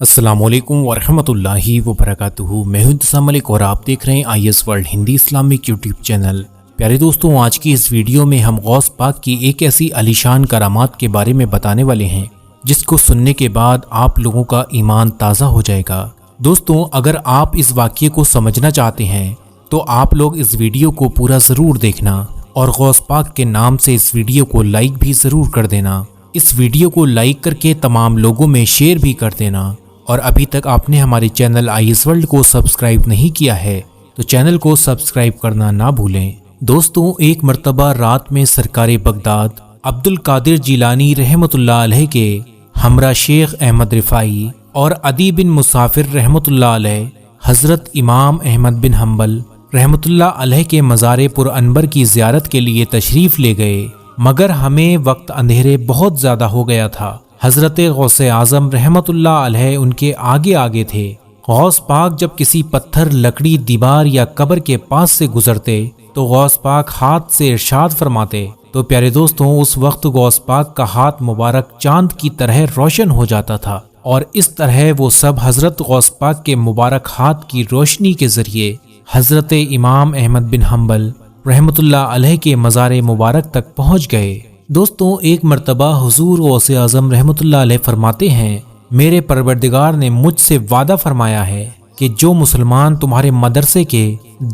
السلام علیکم ورحمۃ اللہ وبرکاتہ۔ میں ہوں انتظام ملک اور آپ دیکھ رہے ہیں IS world Hindi Islamic YouTube channel. پیارے دوستوں، آج کی اس ویڈیو میں ہم غوث پاک کی ایک ایسی عالیشان کرامات کے بارے میں بتانے والے ہیں جس کو سننے کے بعد آپ لوگوں کا ایمان تازہ ہو جائے گا۔ دوستوں، اگر آپ اس واقعے کو سمجھنا چاہتے ہیں تو آپ لوگ اس ویڈیو کو پورا ضرور دیکھنا اور غوث پاک کے نام سے اس ویڈیو کو لائک بھی ضرور کر دینا۔ اس ویڈیو کو لائک کر کے تمام لوگوں میں شیئر بھی کر دینا، اور ابھی تک آپ نے ہمارے چینل IS ورلڈ کو سبسکرائب نہیں کیا ہے تو چینل کو سبسکرائب کرنا نہ بھولیں۔ دوستوں، ایک مرتبہ رات میں سرکار بغداد عبد القادر جیلانی رحمۃ اللہ علیہ کے ہمراہ شیخ احمد رفاعی اور عدی بن مسافر رحمۃ اللہ علیہ حضرت امام احمد بن حنبل رحمۃ اللہ علیہ کے مزار پر انور کی زیارت کے لیے تشریف لے گئے، مگر ہمیں وقت اندھیرے بہت زیادہ ہو گیا تھا۔ حضرت غوث اعظم رحمۃ اللہ علیہ ان کے آگے آگے تھے۔ غوث پاک جب کسی پتھر، لکڑی، دیوار یا قبر کے پاس سے گزرتے تو غوث پاک ہاتھ سے ارشاد فرماتے تو پیارے دوستوں، اس وقت غوث پاک کا ہاتھ مبارک چاند کی طرح روشن ہو جاتا تھا، اور اس طرح وہ سب حضرت غوث پاک کے مبارک ہاتھ کی روشنی کے ذریعے حضرت امام احمد بن حنبل رحمۃ اللہ علیہ کے مزار مبارک تک پہنچ گئے۔ دوستوں، ایک مرتبہ حضور غوث اعظم رحمۃ اللہ علیہ فرماتے ہیں، میرے پروردگار نے مجھ سے وعدہ فرمایا ہے کہ جو مسلمان تمہارے مدرسے کے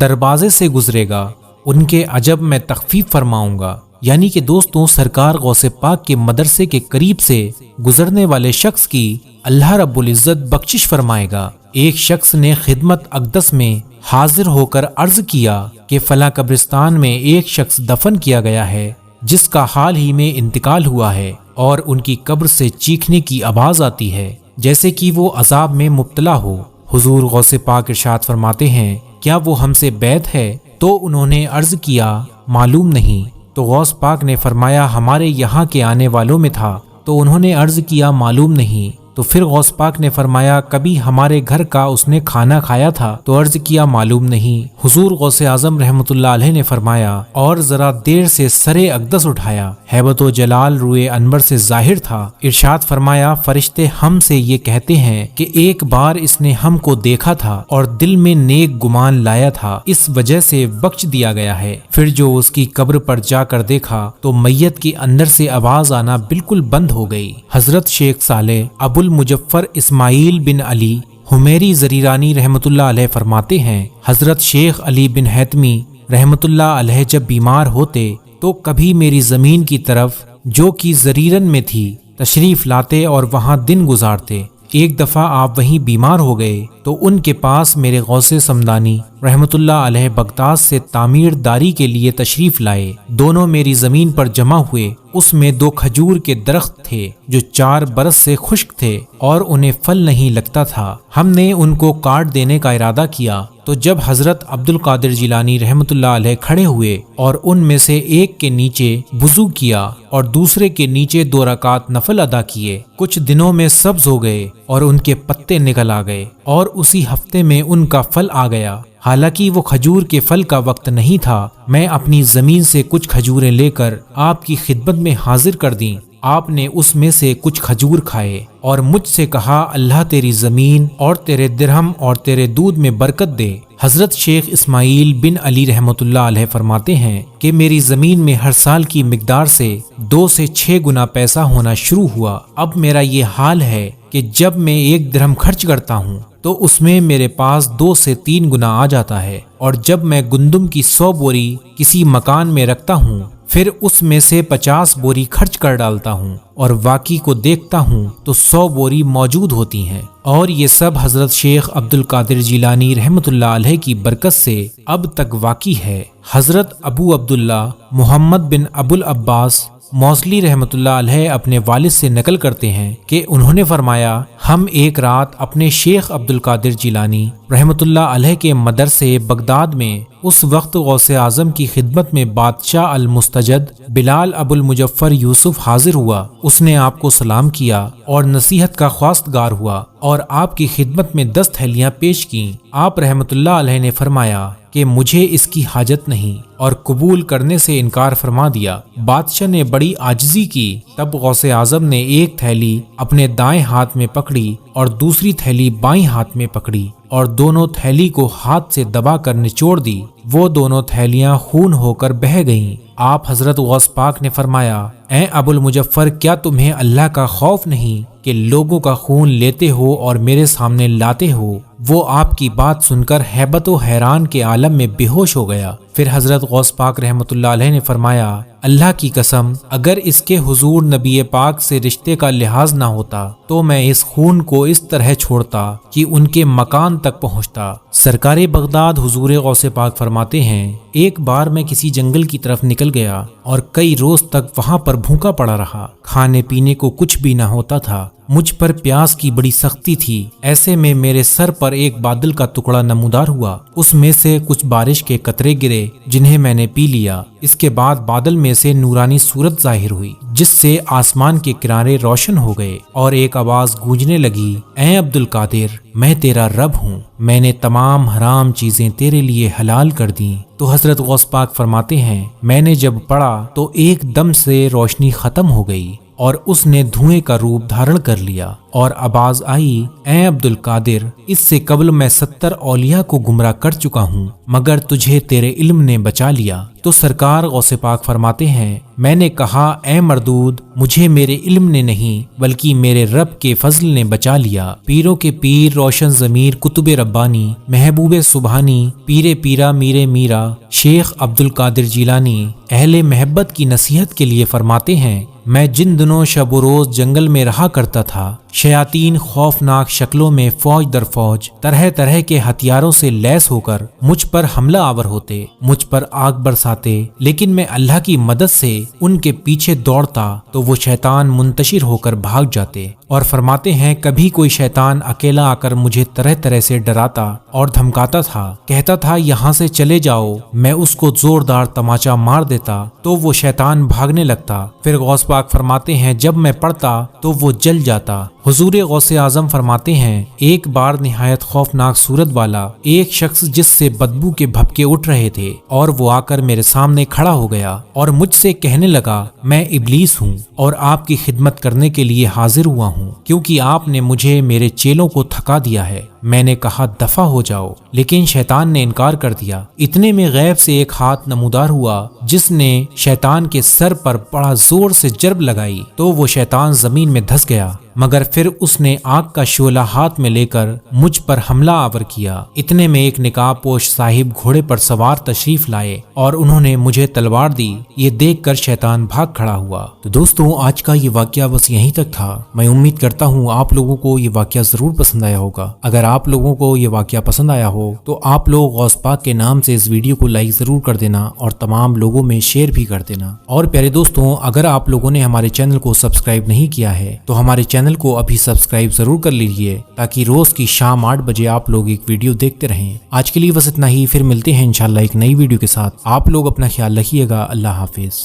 دروازے سے گزرے گا ان کے عجب میں تخفیف فرماؤں گا۔ یعنی کہ دوستوں، سرکار غوث پاک کے مدرسے کے قریب سے گزرنے والے شخص کی اللہ رب العزت بخشش فرمائے گا۔ ایک شخص نے خدمت اقدس میں حاضر ہو کر عرض کیا کہ فلاں قبرستان میں ایک شخص دفن کیا گیا ہے جس کا حال ہی میں انتقال ہوا ہے، اور ان کی قبر سے چیخنے کی آواز آتی ہے جیسے کہ وہ عذاب میں مبتلا ہو۔ حضور غوث پاک ارشاد فرماتے ہیں، کیا وہ ہم سے بیعت ہے؟ تو انہوں نے عرض کیا، معلوم نہیں۔ تو غوث پاک نے فرمایا، ہمارے یہاں کے آنے والوں میں تھا؟ تو انہوں نے عرض کیا، معلوم نہیں۔ تو پھر غوث پاک نے فرمایا، کبھی ہمارے گھر کا اس نے کھانا کھایا تھا؟ تو عرض کیا، معلوم نہیں۔ حضور غوث اعظم رحمۃ اللہ علیہ نے فرمایا، اور ذرا دیر سے سر اقدس اٹھایا، ہیبت و جلال روئے انور سے ظاہر تھا۔ ارشاد فرمایا، فرشتے ہم سے یہ کہتے ہیں کہ ایک بار اس نے ہم کو دیکھا تھا اور دل میں نیک گمان لایا تھا، اس وجہ سے بخش دیا گیا ہے۔ پھر جو اس کی قبر پر جا کر دیکھا تو میت کے اندر سے آواز آنا بالکل بند ہو گئی۔ حضرت شیخ صالح ابو المجفر اسماعیل بن علی حمیری زریرانی رحمۃ اللہ علیہ فرماتے ہیں، حضرت شیخ علی بن حیتمی رحمۃ اللہ علیہ جب بیمار ہوتے تو کبھی میری زمین کی طرف جو کہ زریرن میں تھی تشریف لاتے اور وہاں دن گزارتے۔ ایک دفعہ آپ وہیں بیمار ہو گئے تو ان کے پاس میرے غوث سمدانی رحمۃ اللہ علیہ بغداد سے تعمیر داری کے لیے تشریف لائے۔ دونوں میری زمین پر جمع ہوئے۔ اس میں 2 کھجور کے درخت تھے جو 4 برس سے خشک تھے اور انہیں پھل نہیں لگتا تھا۔ ہم نے ان کو کاٹ دینے کا ارادہ کیا تو جب حضرت عبد القادر جیلانی رحمۃ اللہ علیہ کھڑے ہوئے اور ان میں سے ایک کے نیچے وضو کیا اور دوسرے کے نیچے 2 رکعت نفل ادا کیے، کچھ دنوں میں سبز ہو گئے اور ان کے پتے نکل آ گئے، اور اسی ہفتے میں ان کا پھل آ گیا۔ حالانکہ وہ کھجور کے پھل کا وقت نہیں تھا، میں اپنی زمین سے کچھ کھجوریں لے کر آپ کی خدمت میں حاضر کر دیں۔ آپ نے اس میں سے کچھ کھجور کھائے اور مجھ سے کہا، اللہ تیری زمین اور تیرے درہم اور تیرے دودھ میں برکت دے۔ حضرت شیخ اسماعیل بن علی رحمۃ اللہ علیہ فرماتے ہیں کہ میری زمین میں ہر سال کی مقدار سے 2 سے 6 گنا پیسہ ہونا شروع ہوا۔ اب میرا یہ حال ہے کہ جب میں 1 درہم خرچ کرتا ہوں تو اس میں میرے پاس 2 سے 3 گنا آ جاتا ہے، اور جب میں گندم کی 100 بوری کسی مکان میں رکھتا ہوں پھر اس میں سے 50 بوری خرچ کر ڈالتا ہوں اور باقی کو دیکھتا ہوں تو 100 بوری موجود ہوتی ہیں۔ اور یہ سب حضرت شیخ عبد القادر جیلانی رحمۃ اللہ علیہ کی برکت سے اب تک واقع ہے۔ حضرت ابو عبداللہ محمد بن ابو العباس موصلی رحمۃ اللہ علیہ اپنے والد سے نقل کرتے ہیں کہ انہوں نے فرمایا، ہم ایک رات اپنے شیخ عبد القادر جیلانی رحمۃ اللہ علیہ کے مدرسے بغداد میں اس وقت غوث اعظم کی خدمت میں بادشاہ المستجد بلال ابو المجفر یوسف حاضر ہوا۔ اس نے آپ کو سلام کیا اور نصیحت کا خواستگار ہوا اور آپ کی خدمت میں 10 تھیلیاں پیش کیں۔ آپ رحمۃ اللہ علیہ نے فرمایا کہ مجھے اس کی حاجت نہیں اور قبول کرنے سے انکار فرما دیا۔ بادشاہ نے بڑی عاجزی کی، تب غوث اعظم نے ایک تھیلی اپنے دائیں ہاتھ میں پکڑی اور دوسری تھیلی بائیں ہاتھ میں پکڑی اور دونوں تھیلی کو ہاتھ سے دبا کر نچوڑ دی۔ وہ دونوں تھیلیاں خون ہو کر بہہ گئیں۔ آپ حضرت غوث پاک نے فرمایا، اے ابو المظفر، کیا تمہیں اللہ کا خوف نہیں کہ لوگوں کا خون لیتے ہو اور میرے سامنے لاتے ہو؟ وہ آپ کی بات سن کر ہیبت و حیران کے عالم میں بے ہوش ہو گیا۔ پھر حضرت غوث پاک رحمۃ اللہ علیہ نے فرمایا، اللہ کی قسم، اگر اس کے حضور نبی پاک سے رشتے کا لحاظ نہ ہوتا تو میں اس خون کو اس طرح چھوڑتا کہ ان کے مکان تک پہنچتا۔ سرکار بغداد حضور غوث پاک فرماتے ہیں، ایک بار میں کسی جنگل کی طرف نکل گیا اور کئی روز تک وہاں پر بھوکا پڑا رہا، کھانے پینے کو کچھ بھی نہ ہوتا تھا، مجھ پر پیاس کی بڑی سختی تھی۔ ایسے میں میرے سر پر ایک بادل کا ٹکڑا نمودار ہوا، اس میں سے کچھ بارش کے قطرے گرے جنہیں میں نے پی لیا۔ اس کے بعد بادل میں سے نورانی صورت ظاہر ہوئی جس سے آسمان کے کنارے روشن ہو گئے اور ایک آواز گونجنے لگی، اے عبد القادر، میں تیرا رب ہوں، میں نے تمام حرام چیزیں تیرے لیے حلال کر دیں۔ تو حضرت غوث پاک فرماتے ہیں، میں نے جب پڑھا تو ایک دم سے روشنی ختم ہو گئی اور اس نے دھوئیں کا روپ دھارن کر لیا اور آواز آئی، اے عبد القادر، اس سے قبل میں 70 اولیاء کو گمراہ کر چکا ہوں مگر تجھے تیرے علم نے بچا لیا۔ تو سرکار غوث پاک فرماتے ہیں، میں نے کہا، اے مردود، مجھے میرے علم نے نہیں بلکہ میرے رب کے فضل نے بچا لیا۔ پیروں کے پیر، روشن ضمیر قطب ربانی، محبوب سبحانی، پیر پیرا میرے میرا، شیخ عبد القادر جیلانی اہل محبت کی نصیحت کے لیے فرماتے ہیں، میں جن دنوں شب و روز جنگل میں رہا کرتا تھا، شیاطین خوفناک شکلوں میں فوج در فوج طرح طرح کے ہتھیاروں سے لیس ہو کر مجھ پر حملہ آور ہوتے، مجھ پر آگ برساتے، لیکن میں اللہ کی مدد سے ان کے پیچھے دوڑتا تو وہ شیطان منتشر ہو کر بھاگ جاتے۔ اور فرماتے ہیں، کبھی کوئی شیطان اکیلا آ کر مجھے طرح طرح سے ڈراتا اور دھمکاتا تھا، کہتا تھا یہاں سے چلے جاؤ، میں اس کو زوردار تماچا مار دیتا تو وہ شیطان بھاگنے لگتا۔ پھر غوث پاک فرماتے ہیں، جب میں پڑھتا تو وہ جل جاتا۔ حضور غوث اعظم فرماتے ہیں، ایک بار نہایت خوفناک صورت والا ایک شخص جس سے بدبو کے بھپکے اٹھ رہے تھے اور وہ آ کر میرے سامنے کھڑا ہو گیا اور مجھ سے کہنے لگا، میں ابلیس ہوں اور آپ کی خدمت کرنے کے لیے حاضر ہوا ہوں کیونکہ آپ نے مجھے میرے چیلوں کو تھکا دیا ہے۔ میں نے کہا، دفع ہو جاؤ، لیکن شیطان نے انکار کر دیا۔ اتنے میں غیب سے ایک ہاتھ نمودار ہوا جس نے شیطان کے سر پر بڑا زور سے ضرب لگائی تو وہ شیطان زمین میں دھس گیا، مگر پھر اس نے آگ کا شعلہ ہاتھ میں لے کر مجھ پر حملہ آور کیا۔ اتنے میں ایک نقاب پوش صاحب گھوڑے پر سوار تشریف لائے اور انہوں نے مجھے تلوار دی۔ یہ دیکھ کر شیطان بھاگ کھڑا ہوا۔ تو دوستوں، آج کا یہ واقعہ بس یہیں تک تھا۔ میں امید کرتا ہوں آپ لوگوں کو یہ واقعہ ضرور پسند آیا ہوگا۔ اگر آپ لوگوں کو یہ واقعہ پسند آیا ہو تو آپ لوگ غوث پاک کے نام سے اس ویڈیو کو لائک ضرور کر دینا اور تمام لوگوں میں شیئر بھی کر دینا۔ اور پیارے دوستوں، اگر آپ لوگوں نے ہمارے چینل کو سبسکرائب نہیں کیا ہے تو ہمارے چینل کو ابھی سبسکرائب ضرور کر لیجئے تاکہ روز کی شام 8 بجے آپ لوگ ایک ویڈیو دیکھتے رہیں۔ آج کے لیے بس اتنا ہی، پھر ملتے ہیں انشاءاللہ ایک نئی ویڈیو کے ساتھ۔ آپ لوگ اپنا خیال رکھیے گا۔ اللہ حافظ۔